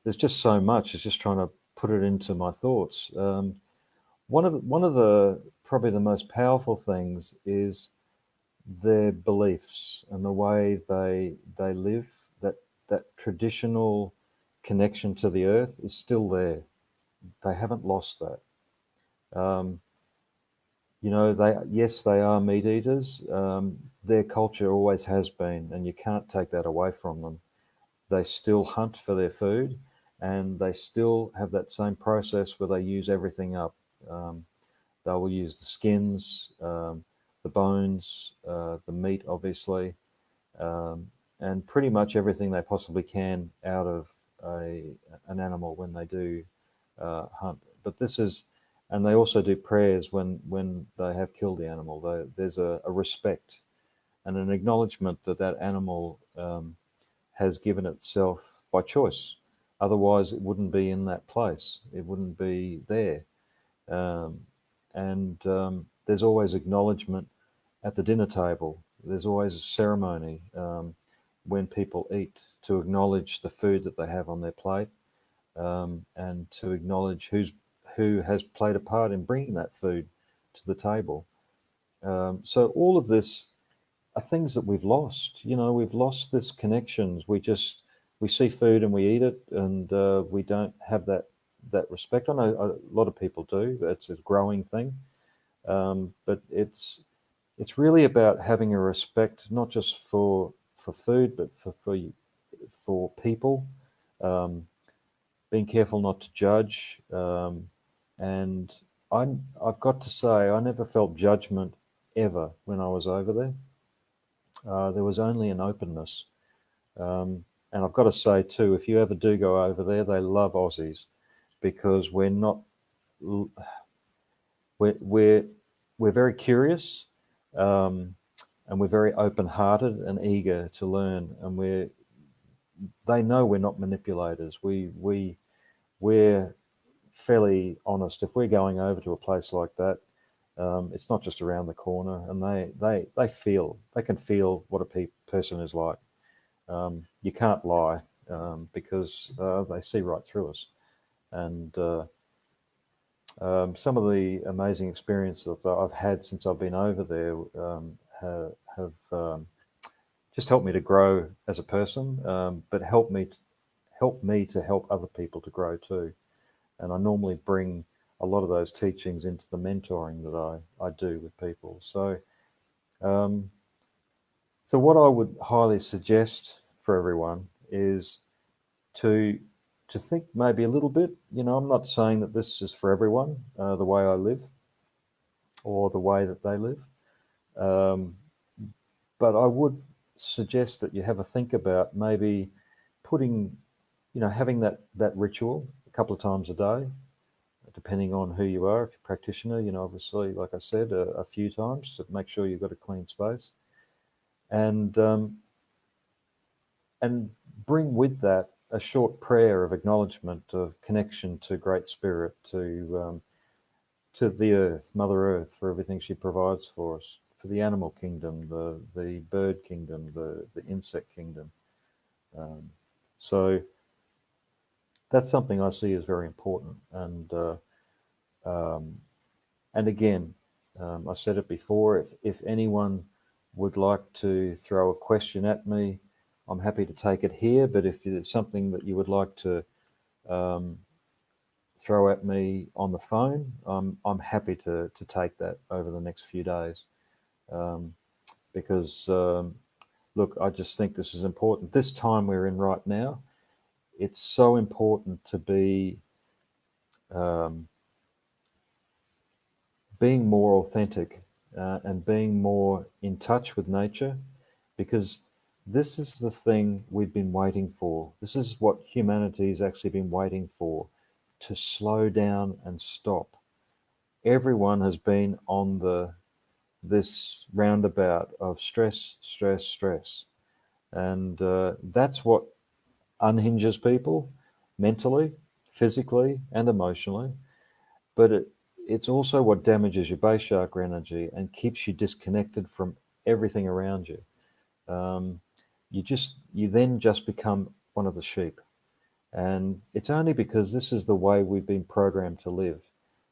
There's just so much. It's just trying to put it into my thoughts. One of the probably the most powerful things is their beliefs and the way they live. That traditional connection to the earth is still there. They haven't lost that. They are meat eaters. Their culture always has been, and you can't take that away from them. They still hunt for their food, and they still have that same process where they use everything up. They will use the skins, the bones, the meat, obviously, and pretty much everything they possibly can out of an animal when they do hunt. But and they also do prayers when they have killed the animal. There's a respect and an acknowledgement that animal has given itself by choice. Otherwise, it wouldn't be in that place. It wouldn't be there. And there's always acknowledgement at the dinner table. There's always a ceremony when people eat to acknowledge the food that they have on their plate, and to acknowledge who has played a part in bringing that food to the table. So all of this are things that we've lost. We've lost this connections. We see food and we eat it, and we don't have that respect. I know a lot of people do. It's a growing thing, but it's really about having a respect, not just for food, but for people. Being careful not to judge, and I've got to say I never felt judgment ever when I was over there. There was only an openness, and I've got to say too, if you ever do go over there, they love Aussies because we're not we're very curious, and we're very open-hearted and eager to learn, and they know we're not manipulators. We're fairly honest. If we're going over to a place like that, it's not just around the corner, and they can feel what a person is like. You can't lie, because they see right through us. And some of the amazing experiences that I've had since I've been over there have just helped me to grow as a person, but help me to help other people to grow too. And I normally bring a lot of those teachings into the mentoring that I do with people. So what I would highly suggest for everyone is to think maybe a little bit. I'm not saying that this is for everyone, the way I live or the way that they live, but I would suggest that you have a think about maybe putting, having that ritual a couple of times a day, depending on who you are. If you're a practitioner, obviously, like I said, a few times to make sure you've got a clean space, and bring with that a short prayer of acknowledgement of connection to Great Spirit, to the earth, Mother Earth, for everything she provides for us, for the animal kingdom, the bird kingdom, the insect kingdom. So that's something I see as very important. And again, I said it before, if anyone would like to throw a question at me, I'm happy to take it here. But if it's something that you would like to throw at me on the phone, I'm happy to take that over the next few days, because look, I just think this is important. This time we're in right now, it's so important to be being more authentic and being more in touch with nature, because this is the thing we've been waiting for. This is what humanity has actually been waiting for, to slow down and stop. Everyone has been on this roundabout of stress, stress, stress. And that's what unhinges people mentally, physically, and emotionally. But it's also what damages your base chakra energy and keeps you disconnected from everything around you. You then just become one of the sheep. And it's only because this is the way we've been programmed to live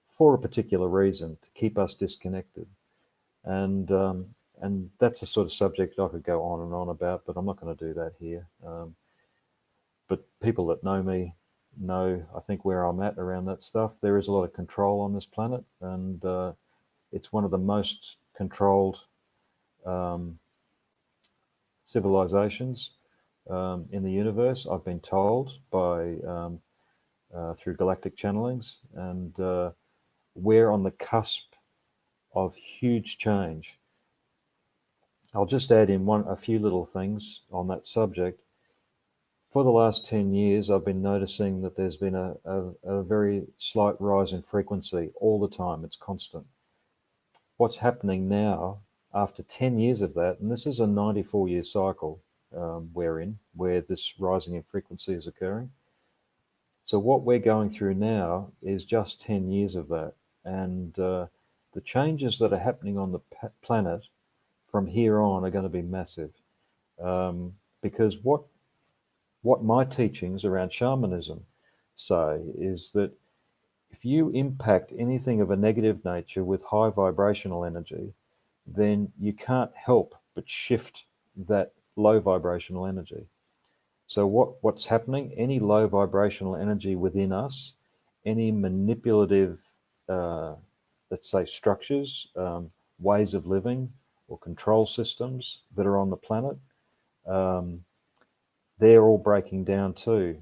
for a particular reason, to keep us disconnected. And that's a sort of subject I could go on and on about, but I'm not going to do that here. But people that know me know, I think, where I'm at around that stuff. There is a lot of control on this planet, and it's one of the most controlled civilizations in the universe, I've been told by through galactic channelings, and we're on the cusp of huge change. I'll just add in a few little things on that subject. For the last 10 years, I've been noticing that there's been a very slight rise in frequency all the time. It's constant. What's happening now, after 10 years of that, and this is a 94-year cycle we're in, where this rising in frequency is occurring. So what we're going through now is just 10 years of that. And the changes that are happening on the planet from here on are going to be massive. Because what my teachings around shamanism say is that if you impact anything of a negative nature with high vibrational energy, then you can't help but shift that low vibrational energy. So what's happening, any low vibrational energy within us, any manipulative, let's say, structures, ways of living, or control systems that are on the planet, they're all breaking down too.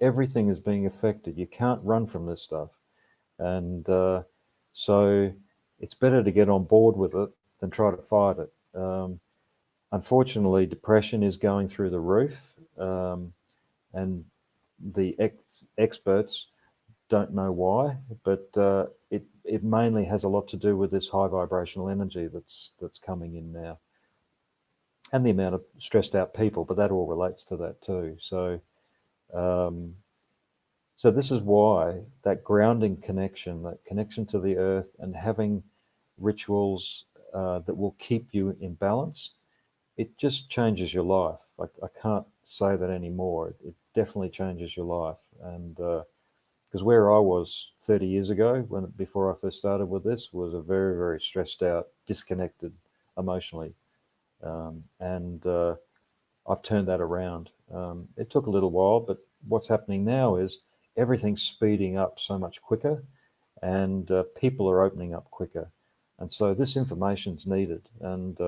Everything is being affected. You can't run from this stuff. And so it's better to get on board with it than try to fight it. Unfortunately, depression is going through the roof, and the experts don't know why, but it mainly has a lot to do with this high vibrational energy that's coming in now, and the amount of stressed out people. But that all relates to that too. So this is why that grounding connection, that connection to the earth, and having rituals that will keep you in balance, it just changes your life. I can't say that anymore. It definitely changes your life. And because where I was 30 years ago, before I first started with this, was a very, very stressed out, disconnected emotionally. And I've turned that around. It took a little while, but what's happening now is everything's speeding up so much quicker, and people are opening up quicker. And so this information's needed. And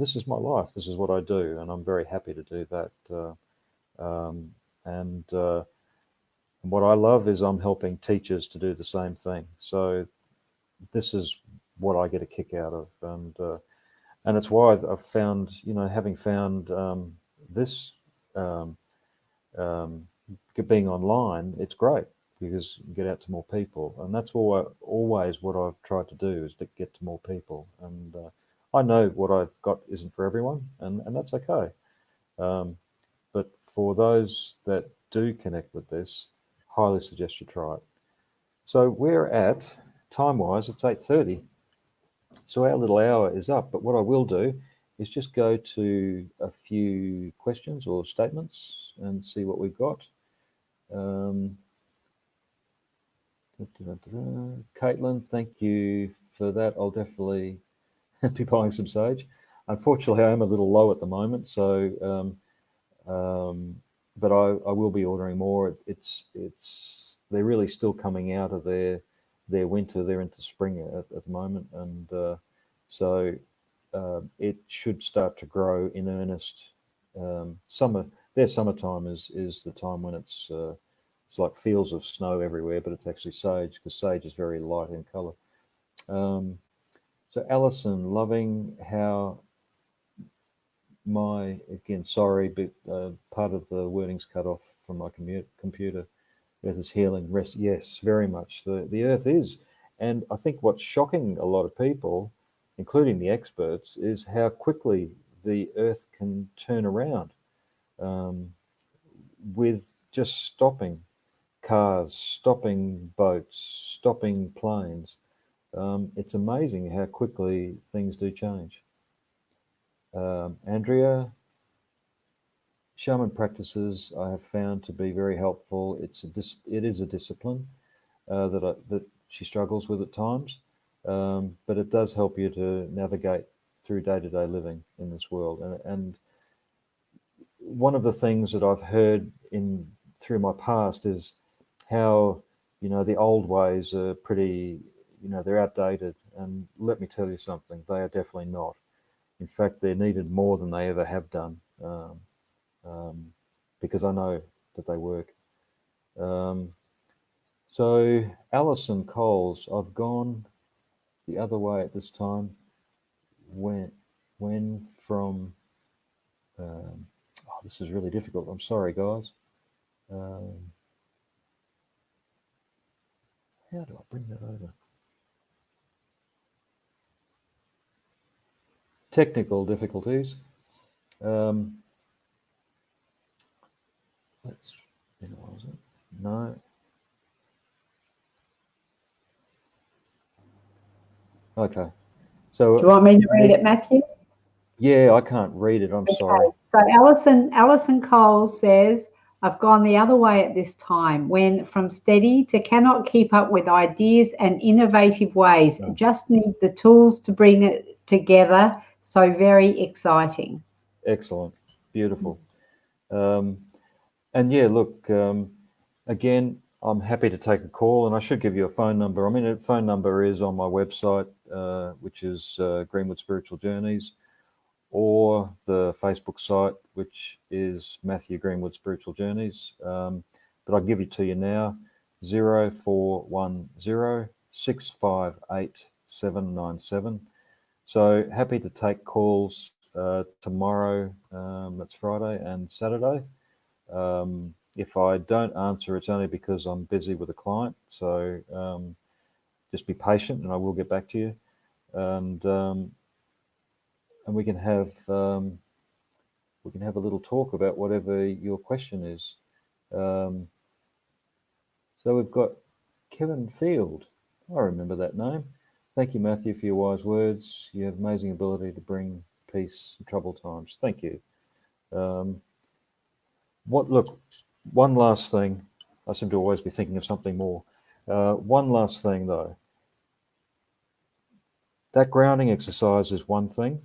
this is my life. This is what I do, and I'm very happy to do that. And what I love is I'm helping teachers to do the same thing. So this is what I get a kick out of, and it's why I've found, having found this being online, it's great because you get out to more people, and that's always what I've tried to do, is to get to more people. And I know what I've got isn't for everyone, and that's okay. But for those that do connect with this, highly suggest you try it. So we're at, time-wise, it's 8:30. So our little hour is up. But what I will do is just go to a few questions or statements and see what we've got. Caitlin, thank you for that. I'll definitely be buying some sage. Unfortunately, I am a little low at the moment, so but I will be ordering more. They're really still coming out of their winter. They're into spring at the moment, and so it should start to grow in earnest. Their summertime is the time when it's like fields of snow everywhere, but it's actually sage, because sage is very light in color. So Alison, loving how again, sorry, but part of the wording's cut off from my computer. Earth is healing, rest. Yes, very much. The earth is. And I think what's shocking a lot of people, including the experts, is how quickly the earth can turn around with just stopping cars, stopping boats, stopping planes. It's amazing how quickly things do change. Andrea, shaman practices I have found to be very helpful. It is a discipline that she struggles with at times, but it does help you to navigate through day-to-day living in this world. And one of the things that I've heard through my past is how the old ways are pretty, they're outdated. And let me tell you something, they are definitely not. In fact, they're needed more than they ever have done, because I know that they work. So Alison Coles, I've gone the other way at this time. When from, this is really difficult. I'm sorry, guys. How do I bring that over? Technical difficulties. Let's minimize it. No. Okay. So Do you want me to read it, Matthew? Yeah, I can't read it. I'm sorry. So Alison Cole says, I've gone the other way at this time, when from steady to cannot keep up with ideas and innovative ways, just need the tools to bring it together. So very exciting. Excellent. Beautiful. And yeah, look, again, I'm happy to take a call, and I should give you a phone number. I mean, a phone number is on my website, which is Greenwood Spiritual Journeys, or the Facebook site, which is Matthew Greenwood Spiritual Journeys. But I'll give it to you now, 0410 658 797. So happy to take calls tomorrow, that's Friday, and Saturday. If I don't answer, it's only because I'm busy with a client. So just be patient, and I will get back to you. And we can have a little talk about whatever your question is. So we've got Kevin Field. I remember that name. Thank you, Matthew, for your wise words. You have amazing ability to bring peace in troubled times. Thank you. Look, one last thing. I seem to always be thinking of something more. One last thing, though. That grounding exercise is one thing.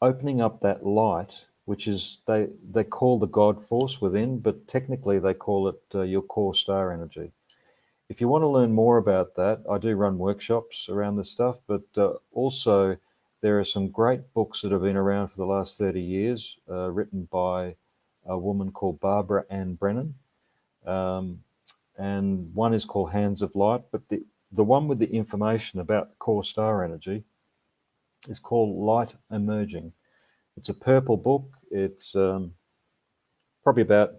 Opening up that light, which is they call the God force within, but technically they call it your core star energy. If you want to learn more about that, I do run workshops around this stuff, but also there are some great books that have been around for the last 30 years, written by a woman called Barbara Ann Brennan. And one is called Hands of Light, but the one with the information about core star energy is called Light Emerging. It's a purple book. It's probably about,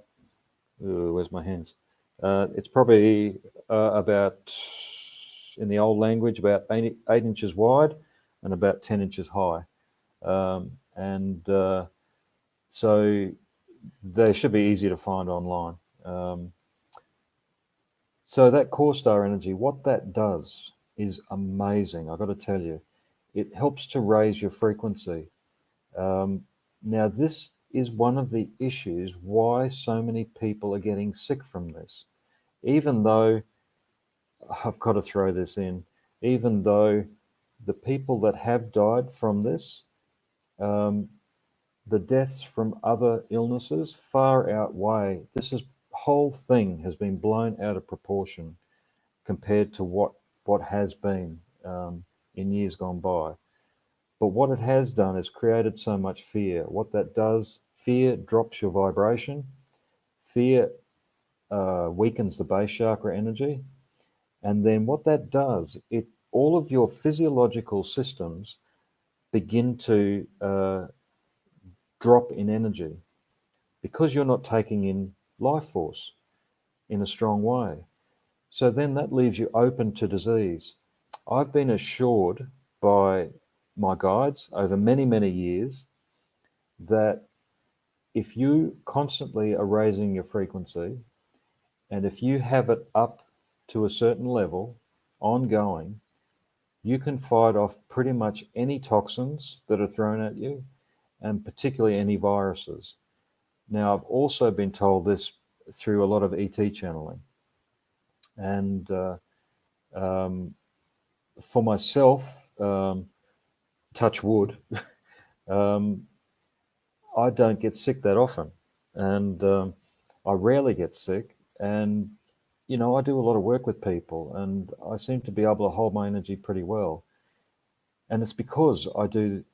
where's my hands? It's probably about, in the old language, about 8 inches wide and about 10 inches high. So they should be easy to find online. So that core star energy, what that does is amazing. I've got to tell you, it helps to raise your frequency. Now, this is one of the issues why so many people are getting sick from this. Even though, I've got to throw this in, even though the people that have died from this, the deaths from other illnesses far outweigh. This whole thing has been blown out of proportion compared to what has been in years gone by. But what it has done is created so much fear. What that does, fear drops your vibration. Fear weakens the base chakra energy. And then what that does, it all of your physiological systems begin to drop in energy because you're not taking in life force in a strong way. So then that leaves you open to disease. I've been assured by my guides over many, many years that if you constantly are raising your frequency, and if you have it up to a certain level, ongoing, you can fight off pretty much any toxins that are thrown at you, and particularly any viruses. Now, I've also been told this through a lot of ET channeling. And for myself, touch wood, I don't get sick that often. And I rarely get sick. And, you know, I do a lot of work with people, and I seem to be able to hold my energy pretty well. And it's because I do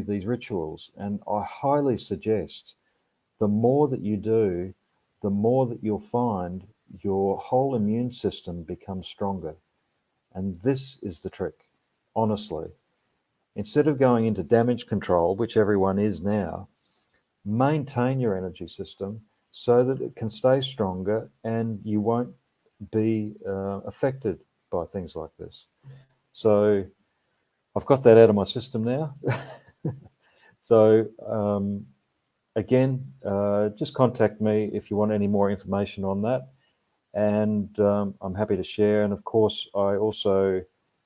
these rituals. And I highly suggest the more that you do, the more that you'll find your whole immune system becomes stronger. And this is the trick, honestly. Instead of going into damage control, which everyone is now, maintain your energy system so that it can stay stronger and you won't be affected by things like this. So I've got that out of my system now. So again, just contact me if you want any more information on that. And I'm happy to share. And of course, I also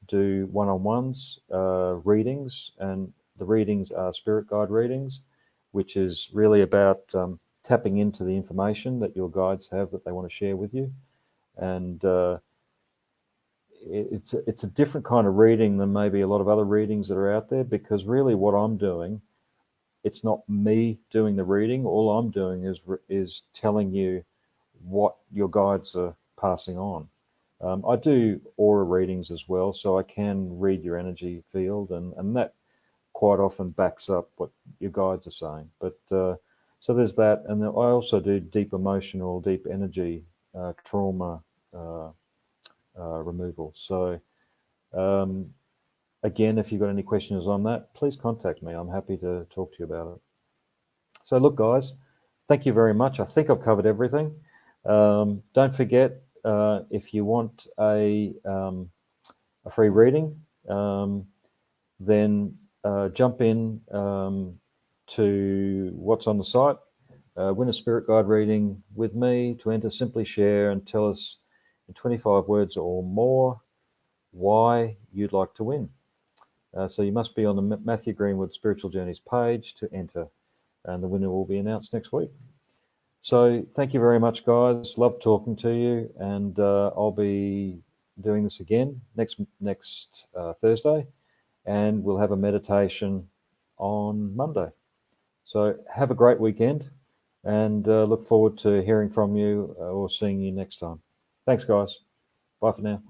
do one-on-ones, readings, and the readings are spirit guide readings, which is really about tapping into the information that your guides have that they want to share with you. And it's a different kind of reading than maybe a lot of other readings that are out there, because really what I'm doing, it's not me doing the reading. All I'm doing is telling you what your guides are passing on. I do aura readings as well, so I can read your energy field, and that quite often backs up what your guides are saying. But so there's that, and then I also do deep emotional, deep energy, trauma removal. So again, if you've got any questions on that, please contact me. I'm happy to talk to you about it. So look, guys, thank you very much. I think I've covered everything. Don't forget, if you want a free reading, then jump in to what's on the site. Win a spirit guide reading with me. To enter, simply share and tell us in 25 words or more why you'd like to win. So you must be on the Matthew Greenwood Spiritual Journeys page to enter, and the winner will be announced next week. So thank you very much, guys. Love talking to you, and I'll be doing this again next Thursday, and we'll have a meditation on Monday. So have a great weekend, and look forward to hearing from you or seeing you next time. Thanks, guys. Bye for now.